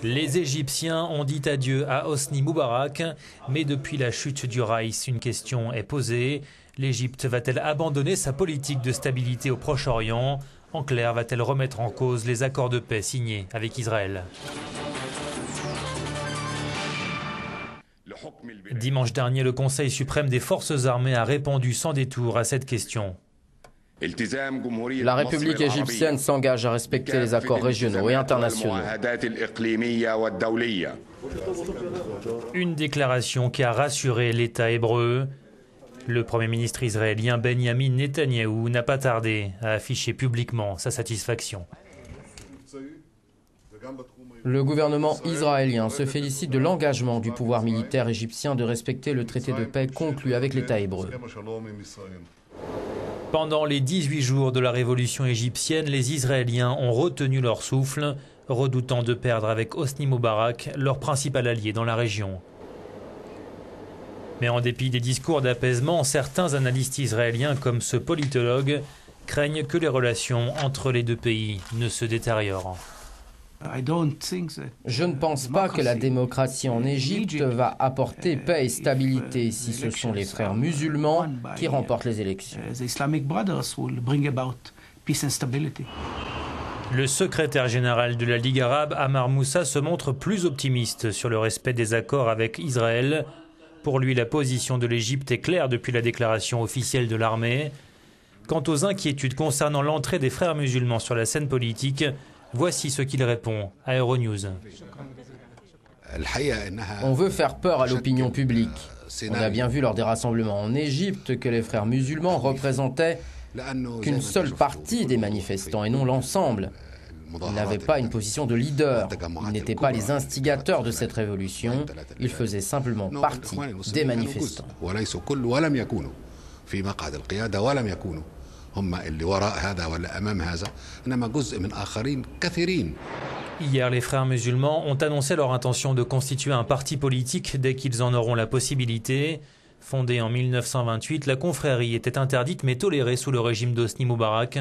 Les Égyptiens ont dit adieu à Hosni Moubarak, mais depuis la chute du Raïs, une question est posée. L'Égypte va-t-elle abandonner sa politique de stabilité au Proche-Orient? En clair, va-t-elle remettre en cause les accords de paix signés avec Israël? Dimanche dernier, le Conseil suprême des forces armées a répondu sans détour à cette question. La République égyptienne s'engage à respecter les accords régionaux et internationaux. Une déclaration qui a rassuré l'État hébreu. Le Premier ministre israélien Benjamin Netanyahou n'a pas tardé à afficher publiquement sa satisfaction. Le gouvernement israélien se félicite de l'engagement du pouvoir militaire égyptien de respecter le traité de paix conclu avec l'État hébreu. Pendant les 18 jours de la révolution égyptienne, les Israéliens ont retenu leur souffle, redoutant de perdre avec Hosni Moubarak, leur principal allié dans la région. Mais en dépit des discours d'apaisement, certains analystes israéliens, comme ce politologue, craignent que les relations entre les deux pays ne se détériorent. Je ne pense pas que la démocratie en Égypte va apporter paix et stabilité si ce sont les frères musulmans qui remportent les élections. Le secrétaire général de la Ligue arabe, Ammar Moussa, se montre plus optimiste sur le respect des accords avec Israël. Pour lui, la position de l'Égypte est claire depuis la déclaration officielle de l'armée. Quant aux inquiétudes concernant l'entrée des frères musulmans sur la scène politique, voici ce qu'il répond à Euronews. On veut faire peur à l'opinion publique. On a bien vu lors des rassemblements en Égypte que les frères musulmans représentaient qu'une seule partie des manifestants et non l'ensemble. Ils n'avaient pas une position de leader. Ils n'étaient pas les instigateurs de cette révolution. Ils faisaient simplement partie des manifestants. Hier, les frères musulmans ont annoncé leur intention de constituer un parti politique dès qu'ils en auront la possibilité. Fondée en 1928, la confrérie était interdite mais tolérée sous le régime d'Hosni Moubarak.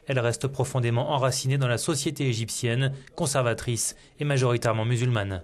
Elle reste profondément enracinée dans la société égyptienne, conservatrice et majoritairement musulmane.